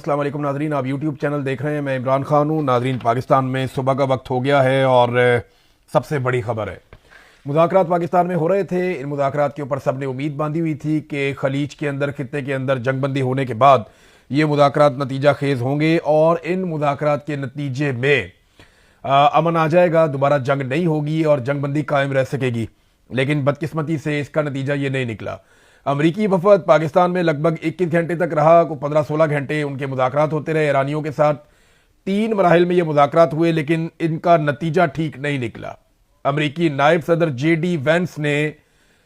अस्सलाम वालेकुम नाजरीन, आप यूट्यूब चैनल देख रहे हैं। मैं इमरान खान हूँ। नाजरीन, पाकिस्तान में सुबह का वक्त हो गया है और सबसे बड़ी खबर है, मुज़ाकरात पाकिस्तान में हो रहे थे। इन मुज़ाकरात के ऊपर सब ने उम्मीद बांधी हुई थी कि खलीज के अंदर, खित्ते के अंदर जंगबंदी होने के बाद ये मुज़ाकरात नतीजा खेज होंगे और इन मुज़ाकरात के नतीजे में अमन आ जाएगा, दोबारा जंग नहीं होगी और जंगबंदी कायम रह सकेगी। लेकिन बदकिस्मती से इसका नतीजा ये नहीं निकला। अमरीकी वफद पाकिस्तान में लगभग 21 घंटे तक रहा। को 15-16 घंटे उनके मुज़ाकरात होते रहे ईरानियों के साथ। 3 मराहिल में ये मुज़ाकरात हुए, लेकिन इनका नतीजा ठीक नहीं निकला। अमरीकी नायब सदर JD वैंस ने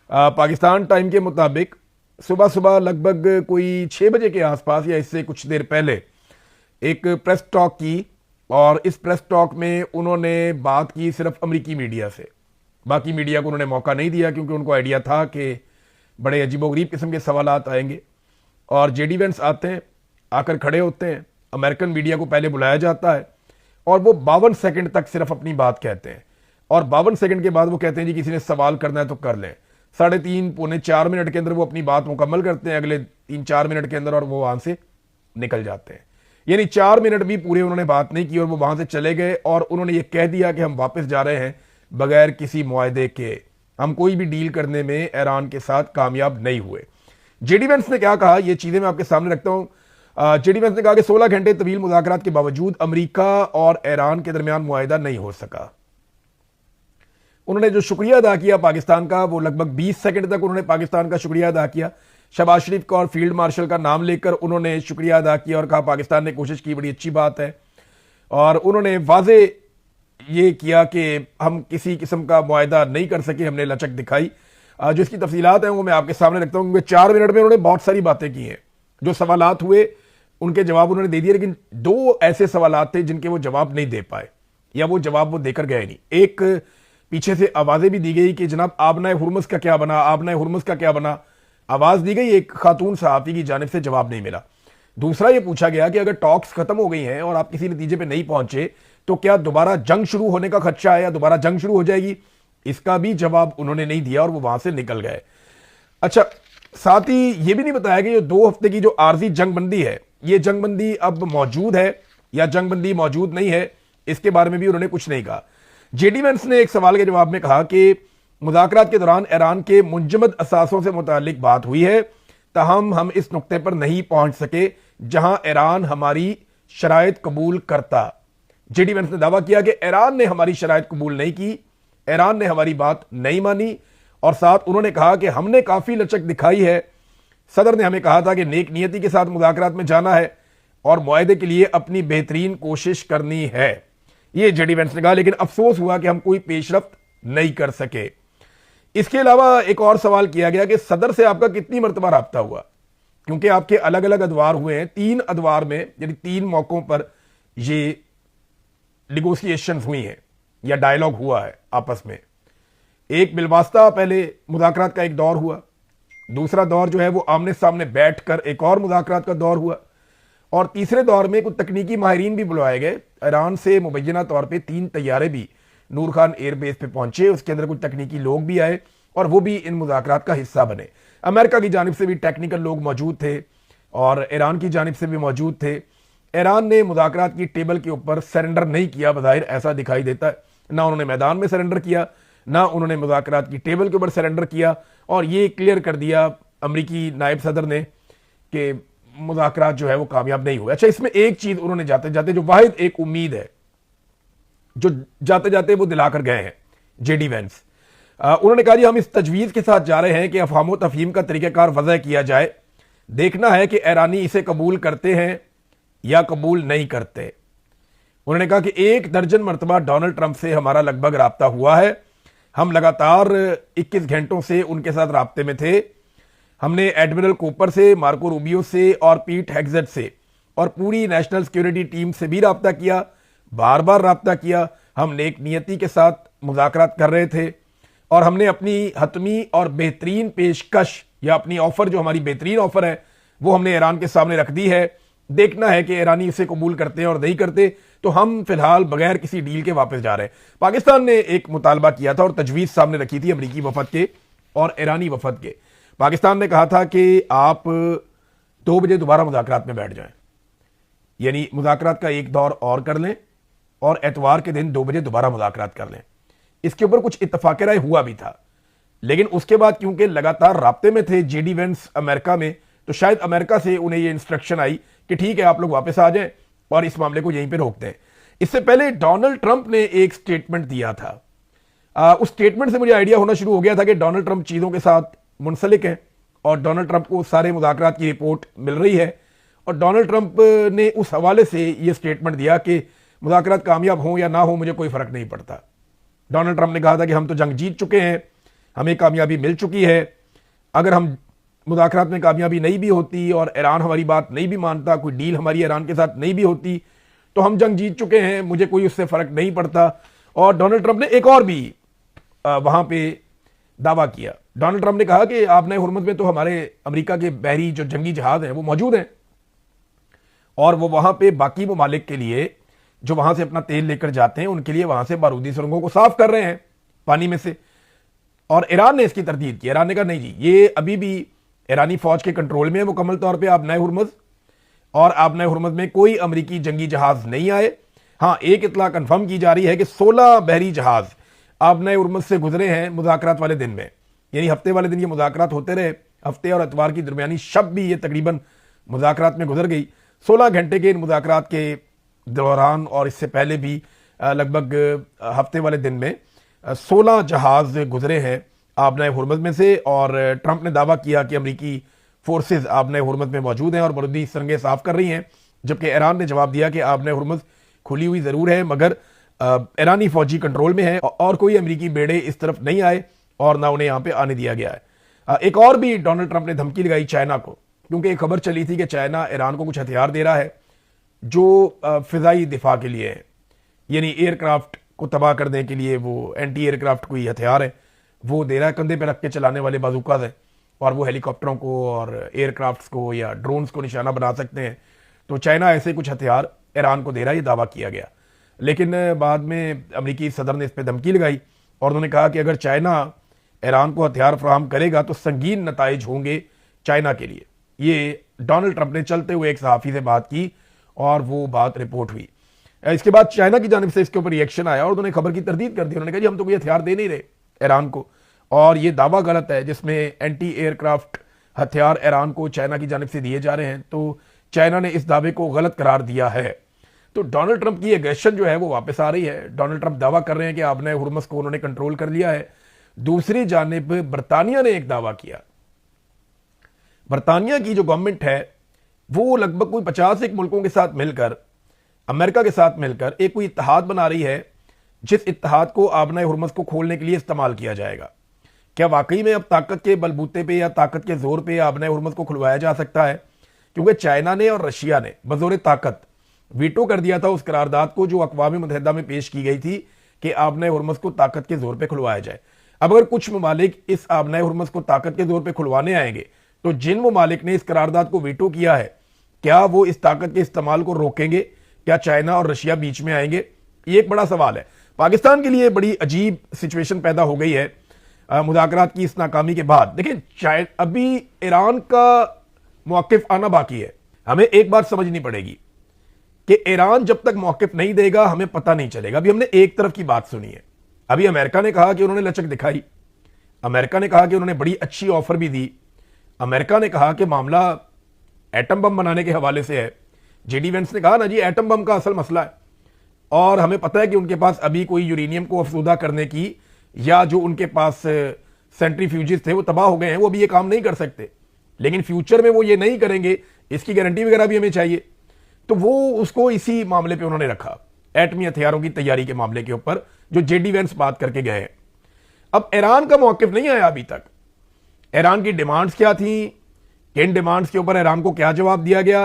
पाकिस्तान टाइम के मुताबिक सुबह सुबह लगभग कोई 6 बजे के आसपास या इससे कुछ देर पहले एक प्रेस टॉक की और इस प्रेस टॉक में उन्होंने बात की सिर्फ अमरीकी मीडिया से। बाकी मीडिया को उन्होंने मौका नहीं दिया क्योंकि उनको आइडिया था कि बड़े अजीबोगरीब किस्म के सवालात आएंगे। और JD वैंस आते हैं, आकर खड़े होते हैं। अमेरिकन मीडिया को पहले बुलाया जाता है और वो 52 सेकंड तक सिर्फ अपनी बात कहते हैं और 52 सेकंड के बाद वो कहते हैं जी किसी ने सवाल करना है तो कर लें। 3.5 पौने 4 मिनट के अंदर वो अपनी बात मुकम्मल करते हैं, अगले 3-4 मिनट के अंदर, और वो वहां से निकल जाते हैं। यानी 4 मिनट भी पूरे उन्होंने बात नहीं की और वो वहां से चले गए और उन्होंने ये कह दिया कि हम वापस जा रहे हैं बगैर किसी मुआहदे के। हम कोई भी डील करने में ईरान के साथ कामयाब नहीं हुए। JD वैंस ने क्या कहा, ये चीजें मैं आपके सामने रखता हूं। JD वैंस ने कहा कि 16 घंटे तवील मुज़ाकरात के बावजूद अमेरिका और ईरान के दरमियान मुआहिदा नहीं हो सका। उन्होंने जो शुक्रिया अदा किया पाकिस्तान का, वो लगभग 20 सेकंड तक उन्होंने पाकिस्तान का शुक्रिया अदा किया। शहबाज शरीफ का और फील्ड मार्शल का नाम लेकर उन्होंने शुक्रिया अदा किया और कहा पाकिस्तान ने कोशिश की, बड़ी अच्छी बात है। और उन्होंने वाजे ये किया कि हम किसी किस्म का मुआहिदा नहीं कर सके, हमने लचक दिखाई। जो इसकी तफसीलात हैं वो मैं आपके सामने रखता हूँ क्योंकि 4 मिनट में उन्होंने बहुत सारी बातें की हैं। जो सवालात हुए उनके जवाब उन्होंने दे दिए, लेकिन 2 ऐसे सवालात थे जिनके वो जवाब नहीं दे पाए या वो जवाब वो देकर गए नहीं। एक, पीछे से आवाजें भी दी गई कि जनाब आबनाए हुर्मुज़ का क्या बना, आबनाए हुर्मुज़ का क्या बना, आवाज दी गई, एक खातून सहाफ़ी की जानिब से जवाब नहीं मिला। दूसरा ये पूछा गया कि अगर टॉक्स खत्म हो गई हैं और आप किसी नतीजे पे नहीं पहुंचे तो क्या दोबारा जंग शुरू होने का खदशा है या दोबारा जंग शुरू हो जाएगी। इसका भी जवाब उन्होंने नहीं दिया और वो वहां से निकल गए। अच्छा, साथ ही ये भी नहीं बताया कि ये 2 हफ्ते की जो आर्जी जंगबंदी है, ये जंगबंदी अब मौजूद है या जंगबंदी मौजूद नहीं है, इसके बारे में भी उन्होंने कुछ नहीं कहा। JD वैंस ने एक सवाल के जवाब में कहा कि मुज़ाकरात के दौरान ईरान के मुंजमद असासों से मुतालिक बात हुई है, ताहम हम इस नुक्ते पर नहीं पहुंच सके जहां ईरान हमारी शराइत कबूल करता। JD वैंस ने दावा किया कि ईरान ने हमारी शराइत कबूल नहीं की, ईरान ने हमारी बात नहीं मानी। और साथ उन्होंने कहा कि हमने काफी लचक दिखाई है। सदर ने हमें कहा था कि नेक नियति के साथ मुज़ाकरात में जाना है और मुआहदे के लिए अपनी बेहतरीन कोशिश करनी है, ये JD वैंस ने कहा। लेकिन अफसोस हुआ कि हम कोई पेशरफ्त नहीं कर सके। इसके अलावा एक और सवाल किया गया कि सदर से आपका कितनी मरतबा राब्ता हुआ, क्योंकि आपके अलग अलग अदवार हुए हैं। 3 अदवार में यानी 3 मौकों पर ये निगोशिएशंस हुई हैं या डायलॉग हुआ है आपस में। एक बिलवास्ता पहले मुज़ाकरात का एक दौर हुआ, दूसरा दौर जो है वो आमने सामने बैठकर एक और मुज़ाकरात का दौर हुआ, और तीसरे दौर में कुछ तकनीकी माहिरीन भी बुलवाए गए। ईरान से मुबैना तौर पे 3 तैयारे भी नूर खान एयरबेस पे पहुंचे, उसके अंदर कुछ तकनीकी लोग भी आए और वो भी इन मुज़ाकरात का हिस्सा बने। अमेरिका की जानिब से भी टेक्निकल लोग मौजूद थे और ईरान की जानिब से भी मौजूद थे। ईरान ने मुज़ाकरात की टेबल के ऊपर सरेंडर नहीं किया, बज़ाहिर ऐसा दिखाई देता है। ना उन्होंने मैदान में सरेंडर किया, ना उन्होंने मुज़ाकरात की टेबल के ऊपर सरेंडर किया, और ये क्लियर कर दिया अमरीकी नायब सदर ने कि मुज़ाकरात जो है वो कामयाब नहीं हुए। अच्छा, इसमें एक चीज उन्होंने जाते जाते, जो वाहिद एक उम्मीद है जो जाते जाते वो दिलाकर गए हैं JD वैंस, उन्होंने कहा जी हम इस तजवीज के साथ जा रहे हैं कि अफहाम तफहीम का तरीक़ाकार वज़ह किया जाए, देखना है कि ईरानी इसे कबूल करते हैं या कबूल नहीं करते। उन्होंने कहा कि 1 दर्जन मरतबा डोनाल्ड ट्रंप से हमारा लगभग राब्ता हुआ है। हम लगातार 21 घंटों से उनके साथ राब्ते में थे। हमने एडमिरल कूपर से, मार्को रूबियो से और पीट हेग्सेट से और पूरी नेशनल सिक्योरिटी टीम से भी राब्ता किया, बार बार राब्ता किया। हम नेक नियति के साथ मुज़ाकरात कर रहे थे और हमने अपनी हतमी और बेहतरीन पेशकश या अपनी ऑफर, जो हमारी बेहतरीन ऑफर है, वो हमने ईरान के सामने रख दी है। देखना है कि ईरानी इसे कबूल करते हैं और नहीं करते, तो हम फिलहाल बगैर किसी डील के वापस जा रहे हैं। पाकिस्तान ने एक मुतालबा किया था और तजवीज़ सामने रखी थी अमरीकी वफद के और ईरानी वफद के। पाकिस्तान ने कहा था कि आप 2 बजे दोबारा मुज़ाकरात में बैठ जाएं। यानी मुज़ाकरात का एक दौर और कर लें और एतवार के दिन 2 बजे दोबारा मुज़ाकरात कर लें। इसके ऊपर कुछ इत्तफाक राय हुआ भी था, लेकिन उसके बाद क्योंकि लगातार राब्ते में थे जेडी वेंस अमेरिका में, तो शायद अमेरिका से उन्हें ये इंस्ट्रक्शन आई कि ठीक है आप लोग वापस आ जाएं और इस मामले को यहीं पे रोक दें। इससे पहले डोनाल्ड ट्रंप ने एक स्टेटमेंट दिया था। उस स्टेटमेंट से मुझे आइडिया होना शुरू हो गया था कि डोनाल्ड ट्रंप चीज़ों के साथ मुंसलिक हैं और डोनाल्ड ट्रंप को सारे मुज़ाकरात की रिपोर्ट मिल रही है, और डोनाल्ड ट्रंप ने उस हवाले से ये स्टेटमेंट दिया कि मुज़ाकरात कामयाब हों या ना हो मुझे कोई फ़र्क नहीं पड़ता। डोनाल्ड ट्रंप ने कहा था कि हम तो जंग जीत चुके हैं, हमें कामयाबी मिल चुकी है, अगर हम मुज़ाकरात में कामयाबी नहीं भी होती और ईरान हमारी बात नहीं भी मानता, कोई डील हमारी ईरान के साथ नहीं भी होती, तो हम जंग जीत चुके हैं, मुझे कोई उससे फ़र्क नहीं पड़ता। और डोनाल्ड ट्रंप ने एक और भी वहां पे दावा किया। डोनाल्ड ट्रंप ने कहा कि आपने हुर्मुज़ में तो हमारे अमेरिका के बहरी जो जंगी जहाज हैं वो मौजूद हैं और वो वहां पे बाकी ममालिक के लिए जो वहां से अपना तेल लेकर जाते हैं उनके लिए वहां से बारूदी सुरंगों को साफ कर रहे हैं पानी में से। और ईरान ने इसकी तरदीद की। ईरान ने कहा नहीं जी, ये अभी भी ईरानी फौज के कंट्रोल में है मुकम्मल तौर पर आबनाए हुर्मुज़, और आबनाए हुर्मुज़ में कोई अमरीकी जंगी जहाज नहीं आए। हाँ, एक इतला कंफर्म की जा रही है कि 16 बहरी जहाज आबनाए हुर्मुज़ से गुजरे हैं मुज़ाकरात वाले दिन में, यानी हफ्ते वाले दिन ये मुज़ाकरात होते रहे, हफ्ते और इतवार की दरमियानी शब भी ये तकरीबन मुज़ाकरात में गुजर गई। 16 घंटे के इन मुज़ाकरात के दौरान और इससे पहले भी लगभग हफ्ते वाले दिन में 16 जहाज गुजरे हैं आबनाए हुर्मुज़ में से। और ट्रंप ने दावा किया कि अमरीकी फोर्सेज आबनाए हुर्मुज़ में मौजूद हैं और बारूदी सुरंगें साफ कर रही हैं, जबकि ईरान ने जवाब दिया कि आबनाए हुर्मुज़ खुली हुई ज़रूर है मगर ईरानी फौजी कंट्रोल में है और कोई अमरीकी बेड़े इस तरफ नहीं आए और ना उन्हें यहाँ पे आने दिया गया है। एक और भी डोनाल्ड ट्रंप ने धमकी लगाई चाइना को, क्योंकि एक खबर चली थी कि चाइना ईरान को कुछ हथियार दे रहा है जो फिजाई दिफा के लिए है, यानी एयरक्राफ्ट को तबाह करने के लिए वो एंटी एयरक्राफ्ट कोई हथियार है वो दे रहा है, कंधे पे रख के चलाने वाले बाजूकाज हैं और वो हेलीकॉप्टरों को और एयरक्राफ्ट्स को या ड्रोन्स को निशाना बना सकते हैं। तो चाइना ऐसे कुछ हथियार ईरान को दे रहा है, ये दावा किया गया। लेकिन बाद में अमेरिकी सदर ने इस पर धमकी लगाई और उन्होंने कहा कि अगर चाइना ईरान को हथियार फराहम करेगा तो संगीन नताइज होंगे चाइना के लिए। ये डोनाल्ड ट्रंप ने चलते हुए एक सहाफ़ी से बात की और वो बात रिपोर्ट हुई। इसके बाद चाइना की जानिब से इसके ऊपर रिएक्शन आया और उन्होंने खबर की तरदीद कर दी। उन्होंने कहा जी हम तो कोई हथियार दे नहीं रहे ईरान को, और ये दावा गलत है जिसमें एंटी एयरक्राफ्ट हथियार ईरान को चाइना की जानिब से दिए जा रहे हैं। तो चाइना ने इस दावे को गलत करार दिया है। तो डोनाल्ड ट्रंप की एग्रेशन जो है वो वापस आ रही है। डोनाल्ड ट्रंप दावा कर रहे हैं कि आबनाए हुर्मुज़ को उन्होंने कंट्रोल कर लिया है। दूसरी जानिब बरतानिया ने एक दावा किया। बरतानिया की जो गवर्नमेंट है वो लगभग कोई 51 मुल्कों के साथ मिलकर, अमेरिका के साथ मिलकर एक कोई इत्तेहाद बना रही है जिस इत्तेहाद को आबनाए हुर्मुज़ को खोलने के लिए इस्तेमाल किया जाएगा। क्या वाकई में अब ताकत के बलबूते पे या ताकत के जोर पे आबनाए हुर्मुज़ को खुलवाया जा सकता है? क्योंकि चाइना ने और रशिया ने बजोर ताकत वीटो कर दिया था उस करारदाद को जो अक़वाम मुत्तहिदा में पेश की गई थी कि आबनाए हुर्मुज़ को ताकत के जोर पे खुलवाया जाए। अब अगर कुछ ममालिक इस आबनाए हुर्मुज़ को ताकत के जोर पे खुलवाने आएंगे तो जिन ममालिक ने इस करारदाद को वीटो किया है क्या वो इस ताकत के इस्तेमाल को रोकेंगे? क्या चाइना और रशिया बीच में आएंगे? ये एक बड़ा सवाल है। पाकिस्तान के लिए बड़ी अजीब सिचुएशन पैदा हो गई है मुज़ाकरात की इस नाकामी के बाद। देखिए अभी ईरान का मौक़िफ़ आना बाकी है। हमें एक बात समझनी पड़ेगी कि ईरान जब तक मौक़िफ़ नहीं देगा हमें पता नहीं चलेगा। अभी हमने एक तरफ की बात सुनी है। अभी अमेरिका ने कहा कि उन्होंने लचक दिखाई, अमेरिका ने कहा कि उन्होंने बड़ी अच्छी ऑफर भी दी, अमेरिका ने कहा कि मामला एटम बम बनाने के हवाले से है। जेडी वेंस ने कहा ना जी एटम बम का असल मसला है और हमें पता है कि उनके पास अभी कोई यूरेनियम को अफजूदा करने की या जो उनके पास सेंट्रीफ्यूजेस थे वो तबाह हो गए हैं, वो अभी ये काम नहीं कर सकते, लेकिन फ्यूचर में वो ये नहीं करेंगे इसकी गारंटी वगैरह भी हमें चाहिए। तो वो उसको इसी मामले पे उन्होंने रखा, एटमी हथियारों की तैयारी के मामले के ऊपर जो जेडी वेंस बात करके गए हैं। अब ईरान का मौक़िफ़ नहीं आया अभी तक। ईरान की डिमांड्स क्या थी, किन डिमांड्स के ऊपर ईरान को क्या जवाब दिया गया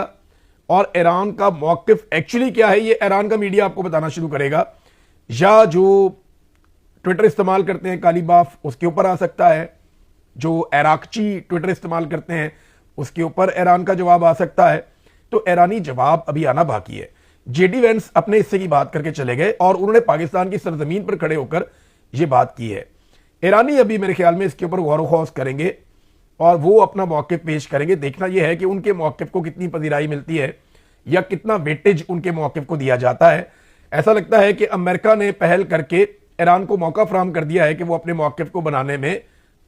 और ईरान का मौक़िफ़ एक्चुअली क्या है, ये ईरान का मीडिया आपको बताना शुरू करेगा या जो ट्विटर इस्तेमाल करते हैं काली बाफ उसके ऊपर आ सकता है, जो इराकची ट्विटर इस्तेमाल करते हैं उसके ऊपर ईरान का जवाब आ सकता है। तो ईरानी जवाब अभी आना बाकी है। जेडी वेंस अपने हिस्से की बात करके चले गए और उन्होंने पाकिस्तान की सरजमीन पर खड़े होकर यह बात की है। ईरानी अभी मेरे ख्याल में इसके ऊपर गौर खौस करेंगे और वो अपना मौक़िफ़ पेश करेंगे। देखना यह है कि उनके मौक़िफ़ को कितनी पजीराई मिलती है या कितना वेटेज उनके मौक़िफ़ को दिया जाता है। ऐसा लगता है कि अमेरिका ने पहल करके ईरान को मौका फराहम कर दिया है कि वो अपने मौक़िफ़ को बनाने में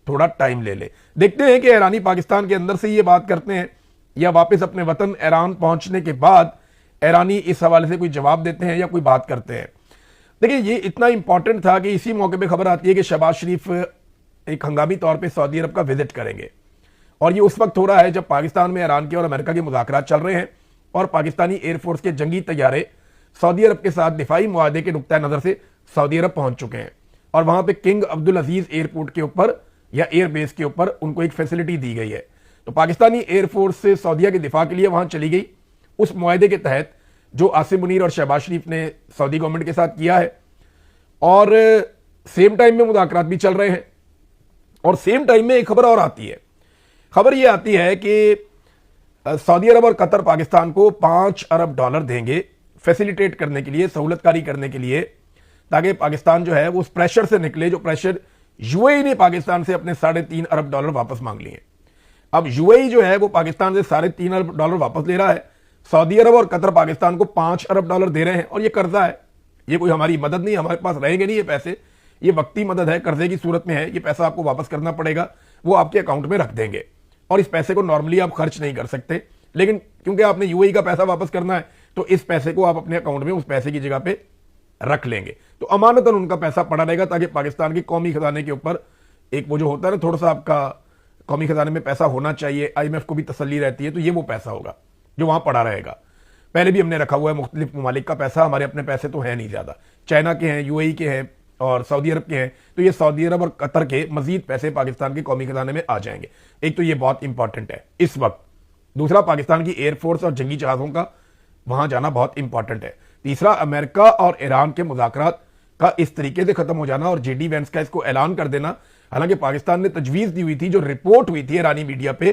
थोड़ा टाइम ले ले। देखते हैं कि ईरानी पाकिस्तान के अंदर से ये बात करते हैं या वापस अपने वतन ईरान पहुंचने के बाद ईरानी इस हवाले से कोई जवाब देते हैं या कोई बात करते हैं। देखिए, ये इतना इंपॉर्टेंट था कि इसी मौके पे खबर आती है कि शहबाज शरीफ एक हंगामी तौर पे सऊदी अरब का विजिट करेंगे, और ये उस वक्त हो रहा है जब पाकिस्तान में ईरान के और अमेरिका के मुज़ाकरात चल रहे हैं और पाकिस्तानी एयरफोर्स के जंगी तैयारे सऊदी अरब के साथ दिफाई मुआहदे के नुक्ता नज़र से सऊदी अरब पहुंच चुके हैं, और वहां पे किंग अब्दुल अजीज एयरपोर्ट के ऊपर या एयरबेस के ऊपर उनको एक फैसिलिटी दी गई है। तो पाकिस्तानी एयरफोर्स से सऊदीया के दिफा के लिए वहां चली गई, उस मुआहदे के तहत जो आसिम मुनीर और शहबाज शरीफ ने सऊदी गवर्नमेंट के साथ किया है, और सेम टाइम में मुज़ाकरात भी चल रहे हैं। और सेम टाइम में एक खबर और आती है। खबर यह आती है कि सऊदी अरब और कतर पाकिस्तान को $5 अरब देंगे फैसिलिटेट करने के लिए, सहूलतकारी करने के लिए, ताकि पाकिस्तान जो है वो उस प्रेशर से निकले जो प्रेशर यूएई ने पाकिस्तान से अपने $3.5 अरब वापस मांग लिए। अब यूएई जो है वो पाकिस्तान से $3.5 अरब वापस ले रहा है। सऊदी अरब और कतर पाकिस्तान को $5 अरब दे रहे हैं, और ये कर्जा है, ये कोई हमारी मदद नहीं, हमारे पास रहेंगे नहीं ये पैसे, ये वक्ती मदद है, कर्जे की सूरत में है, ये पैसा आपको वापस करना पड़ेगा, वो आपके अकाउंट में रख देंगे, और इस पैसे को नॉर्मली आप खर्च नहीं कर सकते, लेकिन क्योंकि आपने यूएई का पैसा वापस करना है तो इस पैसे को आप अपने अकाउंट में उस पैसे की जगह पे रख लेंगे। तो अमानतन उनका पैसा पड़ा रहेगा, ताकि पाकिस्तान के कौमी खजाने के ऊपर एक वो जो होता है ना, थोड़ा सा आपका कौमी खजाने में पैसा होना चाहिए, IMF को भी तसल्ली रहती है, तो ये वो पैसा होगा जो वहां पड़ा रहेगा। पहले भी हमने रखा हुआ है मुख्तलिफ ममालिक का पैसा, हमारे अपने पैसे तो है नहीं ज्यादा, चाइना के हैं, यूएई के हैं और सऊदी अरब के हैं, तो ये सऊदी अरब और कतर के मजीद पैसे पाकिस्तान के कौमी खजाने में आ जाएंगे। एक तो ये बहुत इंपॉर्टेंट है इस वक्त। दूसरा, पाकिस्तान की एयरफोर्स और जंगी जहाजों का वहां जाना बहुत इंपॉर्टेंट है। तीसरा, अमेरिका और ईरान के मुज़ाकरात का इस तरीके से खत्म हो जाना और जेडी वेंस का इसको ऐलान कर देना। हालांकि पाकिस्तान ने तजवीज़ दी हुई थी, जो रिपोर्ट हुई थी ईरानी मीडिया पे,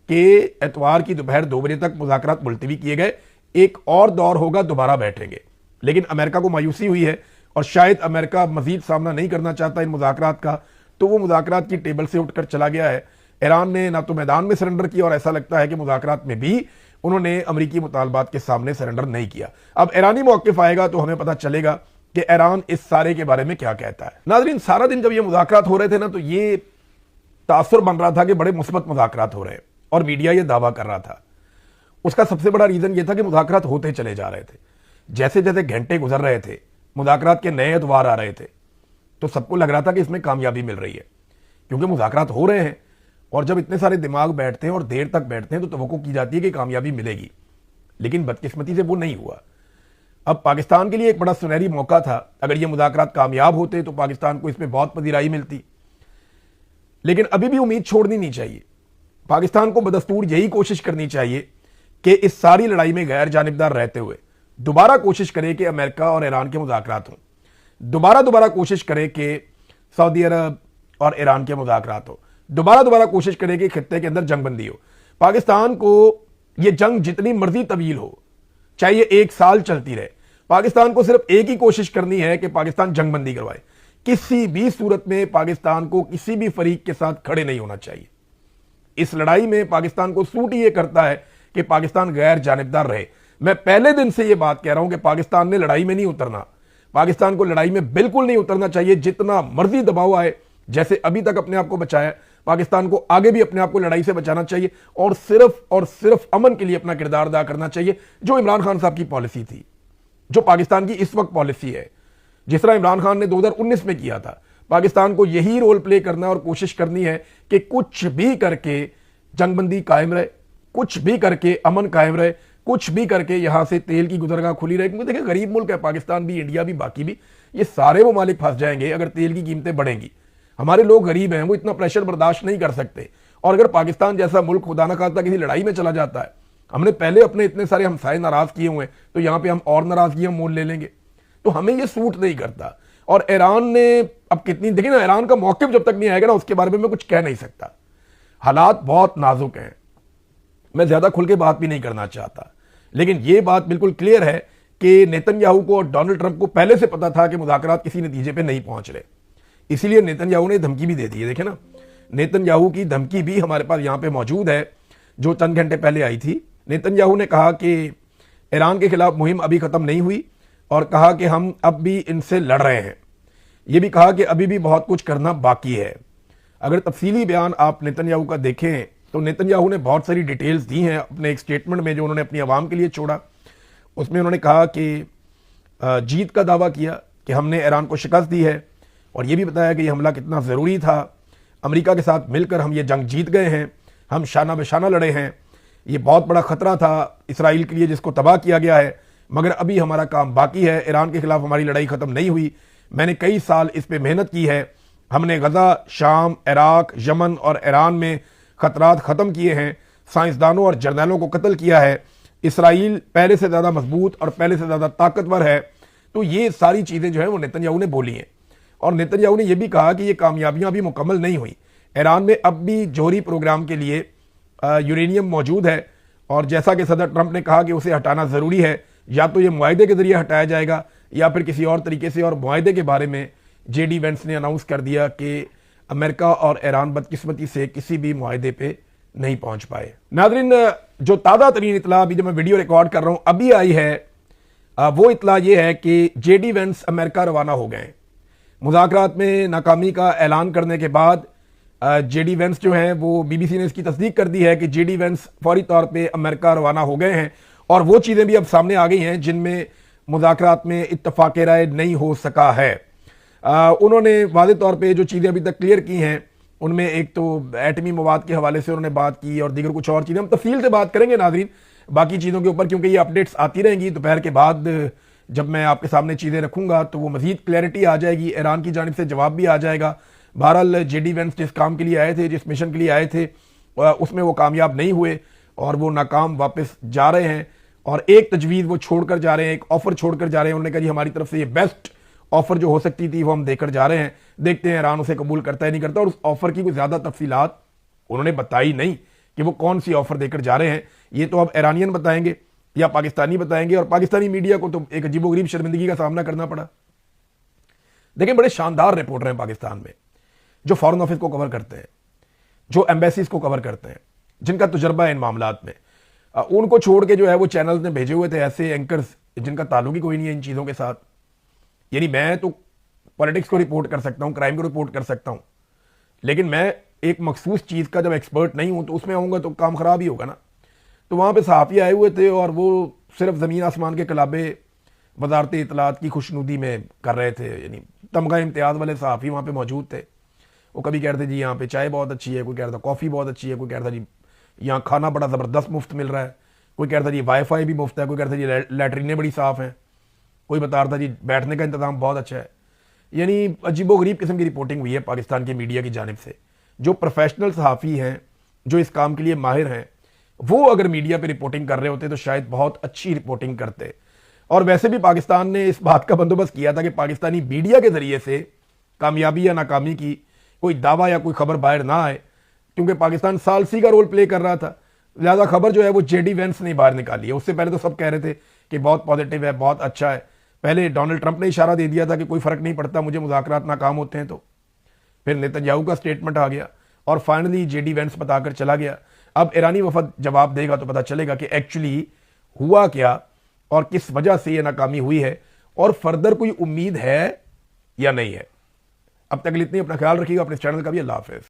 कि एतवार की दोपहर 2 बजे तक मुज़ाकरात मुलतवी किए गए, एक और दौर होगा, दोबारा बैठेंगे। लेकिन अमेरिका को मायूसी हुई है और शायद अमेरिका मजीद सामना नहीं करना चाहता इन मुज़ाकरात का, तो वो मुज़ाकरात की टेबल से उठकर चला गया है। ईरान ने ना तो मैदान में सरेंडर किया, और ऐसा लगता है कि मुज़ाकरात में भी उन्होंने अमरीकी मुतालबात के सामने सरेंडर नहीं किया। अब ईरानी मौक़िफ़ आएगा तो हमें पता चलेगा कि ईरान इस सारे के बारे में क्या कहता है। नाज़रीन, सारा दिन जब ये मुज़ाकरात हो रहे थे ना, तो ये तासुर बन रहा था कि बड़े मुस्बत मुज़ाकरात हो रहे हैं, और मीडिया ये दावा कर रहा था। उसका सबसे बड़ा रीज़न ये था कि मुज़ाकरात होते चले जा रहे थे। जैसे जैसे घंटे गुजर रहे थे, मुज़ाकरात के नए अदवार आ रहे थे, तो सबको लग रहा था कि इसमें कामयाबी मिल रही है, क्योंकि मुज़ाकरात हो रहे हैं, और जब इतने सारे दिमाग बैठते हैं और देर तक बैठते हैं तो तवक्को की जाती है कि कामयाबी मिलेगी। लेकिन बदकिस्मती से वो नहीं हुआ। अब पाकिस्तान के लिए एक बड़ा सुनहरी मौका था, अगर ये मुज़ाकरात कामयाब होते तो पाकिस्तान को इसमें बहुत पजीराई मिलती, लेकिन अभी भी उम्मीद छोड़नी नहीं चाहिए। पाकिस्तान को बदस्तूर यही कोशिश करनी चाहिए कि इस सारी लड़ाई में गैर जानिबदार रहते हुए दोबारा कोशिश करे कि अमेरिका और ईरान के मुज़ाकरात हों, दोबारा कोशिश करे कि सऊदी अरब और ईरान के मुज़ाकरात हो, दोबारा कोशिश करे कि खित्ते के अंदर जंगबंदी हो। पाकिस्तान को ये जंग जितनी मर्जी तवील हो, चाहे ये 1 साल चलती रहे, पाकिस्तान को सिर्फ एक ही कोशिश करनी है कि पाकिस्तान जंगबंदी करवाए। किसी भी सूरत में पाकिस्तान को किसी भी फरीक के साथ खड़े नहीं होना चाहिए। इस लड़ाई में पाकिस्तान को सूट ये करता है कि पाकिस्तान गैर जानिबदार रहे। मैं पहले दिन से ये बात कह रहा हूं कि पाकिस्तान ने लड़ाई में नहीं उतरना, पाकिस्तान को लड़ाई में बिल्कुल नहीं उतरना चाहिए। जितना मर्जी दबाव आए, जैसे अभी तक अपने आप को बचाया, पाकिस्तान को आगे भी अपने आप को लड़ाई से बचाना चाहिए, और सिर्फ अमन के लिए अपना किरदार अदा करना चाहिए, जो इमरान खान साहब की पॉलिसी थी, जो पाकिस्तान की इस वक्त पॉलिसी है। जिस तरह इमरान खान ने 2019 में किया था, पाकिस्तान को यही रोल प्ले करना और कोशिश करनी है कि कुछ भी करके जंगबंदी कायम रहे, कुछ भी करके अमन कायम रहे, कुछ भी करके यहां से तेल की गुजरगाह खुली रहे। क्योंकि देखिए, गरीब मुल्क है पाकिस्तान भी, इंडिया भी, बाकी भी, ये सारे ममालिक फंस जाएंगे अगर तेल की कीमतें बढ़ेंगी। हमारे लोग गरीब हैं, वो इतना प्रेशर बर्दाश्त नहीं कर सकते, और अगर पाकिस्तान जैसा मुल्क खुदा न खास्ता किसी लड़ाई में चला जाता है, हमने पहले अपने इतने सारे हमसाए नाराज किए हुए हैं, तो यहां पे हम और नाराजगियां मोल ले लेंगे, तो हमें ये सूट नहीं करता। और ईरान ने अब कितनी, देखिए ना, ईरान का मौक़िफ़ जब तक नहीं आएगा ना, उसके बारे में मैं कुछ कह नहीं सकता। हालात बहुत नाजुक हैं, मैं ज्यादा खुल के बात भी नहीं करना चाहता, लेकिन यह बात बिल्कुल क्लियर है कि नेतन्याहू को और डोनाल्ड ट्रंप को पहले से पता था कि मुज़ाकरात किसी नतीजे पे नहीं पहुंच रहे, इसीलिए नेतन्याहू ने धमकी भी दे दी है। देखे ना, नेतन्याहू की धमकी भी हमारे पास यहां पे मौजूद है, जो चंद घंटे पहले आई थी। नेतन्याहू ने कहा कि ईरान के खिलाफ मुहिम अभी खत्म नहीं हुई और कहा कि हम अब भी इनसे लड़ रहे हैं। यह भी कहा कि अभी भी बहुत कुछ करना बाकी है। अगर तफसीली बयान आप नेतन्याहू का देखें तो नेतन्याहू ने बहुत सारी डिटेल्स दी हैं अपने एक स्टेटमेंट में जो उन्होंने अपनी आवाम के लिए छोड़ा। उसमें उन्होंने कहा कि जीत का दावा किया कि हमने ईरान को शिकस्त दी है और यह भी बताया कि यह हमला कितना ज़रूरी था। अमेरिका के साथ मिलकर हम ये जंग जीत गए हैं, हम शाना बशाना लड़े हैं। ये बहुत बड़ा खतरा था इसराइल के लिए जिसको तबाह किया गया है, मगर अभी हमारा काम बाकी है। ईरान के खिलाफ हमारी लड़ाई ख़त्म नहीं हुई। मैंने कई साल इस पर मेहनत की है। हमने गजा, शाम, इराक, यमन और ईरान में खतरात ख़त्म किए हैं। साइंसदानों और जर्नैलों को कत्ल किया है। इसराइल पहले से ज़्यादा मजबूत और पहले से ज़्यादा ताकतवर है। तो ये सारी चीज़ें जो है वो नेतन्याहू ने बोली हैं और नेतन्याहू ने यह भी कहा कि ये कामयाबियां अभी मुकम्मल नहीं हुई। ईरान में अब भी जौहरी प्रोग्राम के लिए यूरेनियम मौजूद है और जैसा कि सदर ट्रंप ने कहा कि उसे हटाना ज़रूरी है, या तो ये मुआहदे के जरिए हटाया जाएगा या फिर किसी और तरीके से। और मुआहदे के बारे में जेडी वेंस ने अनाउंस कर दिया कि अमेरिका और ईरान बदकिस्मती से किसी भी मुआहदे पे नहीं पहुंच पाए। नाज़रीन, जो ताज़ा तरीन इतला अभी जब मैं वीडियो रिकॉर्ड कर रहा हूं अभी आई है, वो इतला ये है कि जेडी वेंस अमेरिका रवाना हो गए। मुज़ाकरात में नाकामी का ऐलान करने के बाद जेडी वेंस जो हैं वो बीबीसी ने इसकी तस्दीक कर दी है कि जेडी वेंस फौरी तौर पे अमेरिका रवाना हो गए हैं और वो चीज़ें भी अब सामने आ गई हैं जिनमें मुज़ाकरात में इत्तफाक राय नहीं हो सका है। उन्होंने वाज़े तौर पे जो चीज़ें अभी तक क्लियर की हैं उनमें एक तो एटमी मवाद के हवाले से उन्होंने बात की और दीगर कुछ और चीज़ें हम तफसील से बात करेंगे नाज़रीन बाकी चीज़ों के ऊपर, क्योंकि ये अपडेट्स आती रहेंगी। दोपहर के बाद जब मैं आपके सामने चीज़ें रखूंगा तो वो मज़ीद क्लैरिटी आ जाएगी, ईरान की जानिब से जवाब भी आ जाएगा। बहरहाल जेडी वेंस जिस काम के लिए आए थे, जिस मिशन के लिए आए थे, उसमें वो कामयाब नहीं हुए और वो नाकाम वापस जा रहे हैं और एक तजवीज़ वो छोड़कर जा रहे हैं, एक ऑफर छोड़कर जा रहे हैं। उन्होंने कहा जी हमारी तरफ से ये बेस्ट ऑफर जो हो सकती थी वो हम देकर जा रहे हैं, देखते हैं ईरान उसे कबूल करता है नहीं करता। और उस ऑफर की कोई ज़्यादा तफसीलात उन्होंने बताई नहीं कि वो कौन सी ऑफर देकर जा रहे हैं। ये तो अब ईरानियन बताएंगे या पाकिस्तानी बताएंगे और पाकिस्तानी मीडिया को तो एक अजीबोगरीब शर्मिंदगी का सामना करना पड़ा। देखिए, बड़े शानदार रिपोर्टर हैं पाकिस्तान में जो फॉरेन ऑफिस को कवर करते हैं, जो एम्बेसीज को कवर करते हैं, जिनका तजुर्बा है इन मामलात में। उनको छोड़ के जो है वो चैनल्स ने भेजे हुए थे ऐसे एंकर्स जिनका ताल्लुक ही कोई नहीं है इन चीज़ों के साथ। यानी मैं तो पॉलिटिक्स को रिपोर्ट कर सकता हूँ, क्राइम को रिपोर्ट कर सकता हूँ, लेकिन मैं एक मखसूस चीज़ का जब एक्सपर्ट नहीं हूँ तो उसमें आऊँगा तो काम ख़राब ही होगा ना। तो वहाँ पे सहाफ़ी आए हुए थे और वो सिर्फ ज़मीन आसमान के कलाबे वजारत इतलात की खुशनुदी में कर रहे थे। यानी तमगा इम्तियाज़ वाले सहाफ़ी वहाँ पे मौजूद थे। वो कभी कहते जी यहाँ पे चाय बहुत अच्छी है, कोई कहता कॉफ़ी बहुत अच्छी है, कोई कहता जी यहाँ खाना बड़ा ज़बरदस्त मुफ्त मिल रहा है, कोई कहता जी वाईफाई भी मुफ्त है, कोई कहता जी लैट्रीनें बड़ी साफ़ हैं, कोई बता रहा था जी बैठने का इंतज़ाम बहुत अच्छा है। यानी अजीबोगरीब किस्म की रिपोर्टिंग हुई है पाकिस्तान की मीडिया की जानिब से। जो प्रोफेशनल सहाफ़ी हैं, जो इस काम के लिए माहिर हैं, वो अगर मीडिया पे रिपोर्टिंग कर रहे होते तो शायद बहुत अच्छी रिपोर्टिंग करते। और वैसे भी पाकिस्तान ने इस बात का बंदोबस्त किया था कि पाकिस्तानी मीडिया के जरिए से कामयाबी या नाकामी की कोई दावा या कोई खबर बाहर ना आए, क्योंकि पाकिस्तान सालसी का रोल प्ले कर रहा था। लिहाजा खबर जो है वो जेडी वेंस ने बाहर निकाली है। उससे पहले तो सब कह रहे थे कि बहुत पॉजिटिव है, बहुत अच्छा है। पहले डोनाल्ड ट्रंप ने इशारा दे दिया था कि कोई फ़र्क नहीं पड़ता, मुझे मुज़ाकरात नाकाम होते हैं तो। फिर नेतन्याहू का स्टेटमेंट आ गया और फाइनली जेडी वेंस बताकर चला गया। अब ईरानी वफद जवाब देगा तो पता चलेगा कि एक्चुअली हुआ क्या और किस वजह से यह नाकामी हुई है और फर्दर कोई उम्मीद है या नहीं है। अब तक इतनी, अपना ख्याल रखिएगा, अपने चैनल का भी। अल्लाह हाफ़िज़।